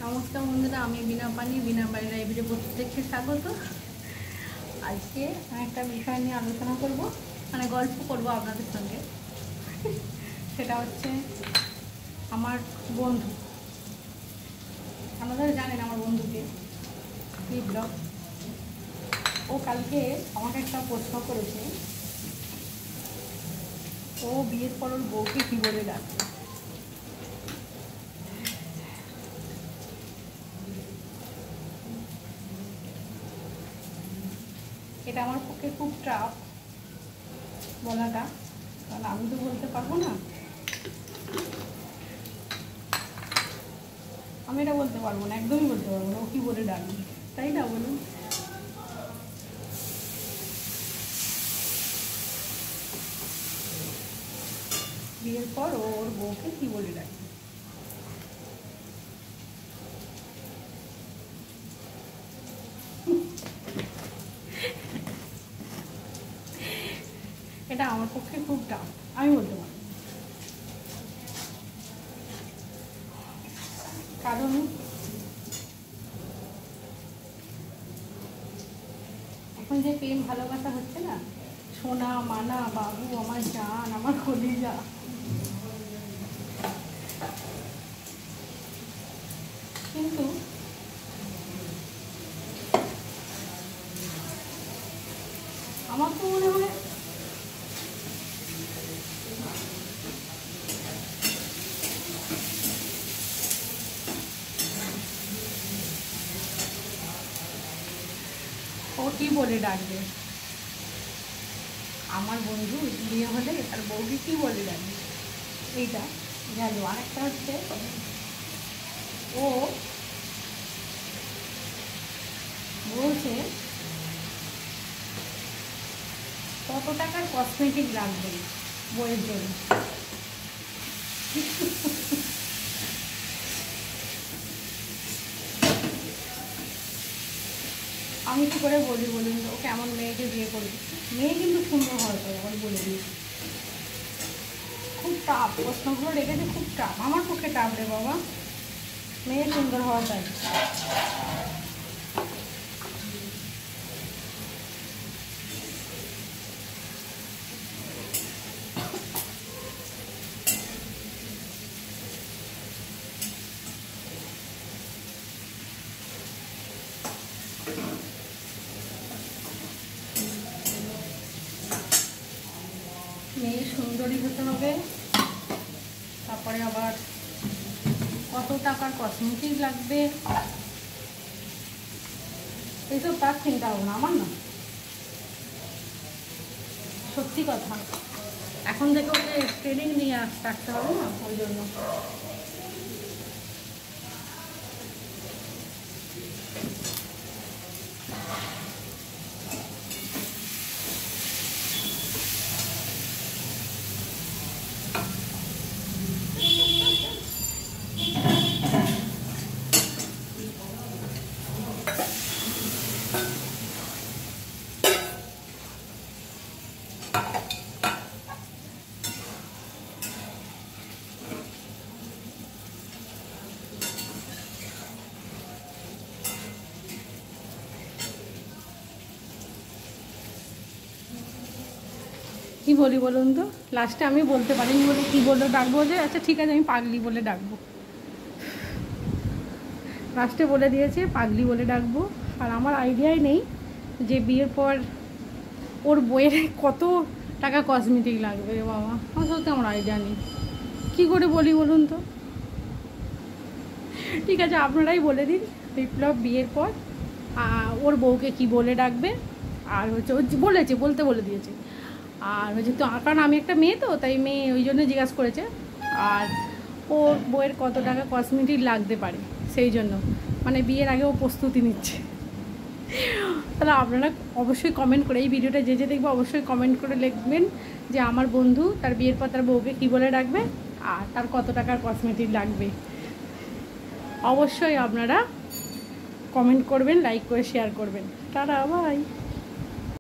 নমস্কার বন্ধুরা, আমি বিনা পানি বিনা বাড়ি লাইব্রেরি প্রত্যেককে স্বাগত। আজকে একটা বিষয় নিয়ে আলোচনা করব, মানে গল্প করব আপনাদের সঙ্গে। সেটা হচ্ছে আমার বন্ধু। আপনারা জানেন আমার বন্ধুকে, বিপ্লব। ও কালকে আমাকে একটা প্রশ্ন করেছে, ও বিয়ের পর ওর বউকে কী বলে ডাকে। এটা আমার পক্ষে খুব টাফ বলাটা, কারণ আমি তো বলতে পারবো না। আমি এটা বলতে পারবো না, একদমই বলতে পারবো না ও কী বলে ডাকবে, তাই না বলুন? বিয়ের পর ও ওর বউকে কী বলে ডাকে। এটা আমার পক্ষে খুব টাফ, আমি বলতে পারবো। কারণ এখন যে প্রেম ভালোবাসা হচ্ছে না, সোনা মানা বাবু আমার জান আমার কলিজা, কিন্তু আমার তো মনে হয় ও কি বলে ডাকবে। আমার বন্ধু বিয়ে হলে তার বউকে কী বলে ডাকবে, এইটা গেল। আরেকটা হচ্ছে ও বলছে কত টাকার কসমেটিক লাগবে বইয়ের জন্য। আমি কী করে বলি বলুন তো, ও কেমন মেয়েকে বিয়ে করবে? মেয়ে কিন্তু সুন্দর হয়তো, আবার বলে দিই খুব টাফ প্রশ্নগুলো রেখেছে, খুব টাফ আমার পক্ষে টাফ রে বাবা। মেয়ে সুন্দর হওয়া চাই। মেয়ে সুন্দরী হতে হবে, তারপরে আবার কত টাকার কসমেটিক লাগবে, এইসব তার চিন্তা ভাবনা, আমার না। সত্যি কথা, এখন থেকে ওকে ট্রেনিং নিয়ে আসতে হবে না, ওই জন্য। কী বলি বলুন তো, লাস্টে আমি বলতে পারিনি বলে কী বলে ডাকবো, যে আচ্ছা ঠিক আছে আমি পাগলি বলে ডাকবো। লাস্টে বলে দিয়েছে পাগলি বলে ডাকবো। আর আমার আইডিয়াই নেই যে বিয়ের পর ওর বইয়ের কত টাকা কসমেটিক লাগবে রে বাবা, আমার সত্যি আমার আইডিয়া নেই। কী করে বলি বলুন তো? ঠিক আছে আপনারাই বলে দিন, বিপ্লব বিয়ের পর ওর বউকে কি বলে ডাকবে। আর হচ্ছে ও বলেছে, বলে দিয়েছে। আর হচ্ছে তো, কারণ আমি একটা মেয়ে তো, তাই মেয়ে ওই জন্য জিজ্ঞাসা করেছে। আর ওর বউয়ের কত টাকা কসমেটিক লাগতে পারে, সেই জন্য মানে বিয়ের আগে ও প্রস্তুতি নিচ্ছে। তাহলে আপনারা অবশ্যই কমেন্ট করে, এই ভিডিওটা যে দেখবে অবশ্যই কমেন্ট করে লিখবেন যে আমার বন্ধু তার বিয়ের পর তার বউকে কী বলে ডাকবে আর তার কত টাকার কসমেটিক লাগবে। অবশ্যই আপনারা কমেন্ট করবেন, লাইক করে শেয়ার করবেন। Tata, by.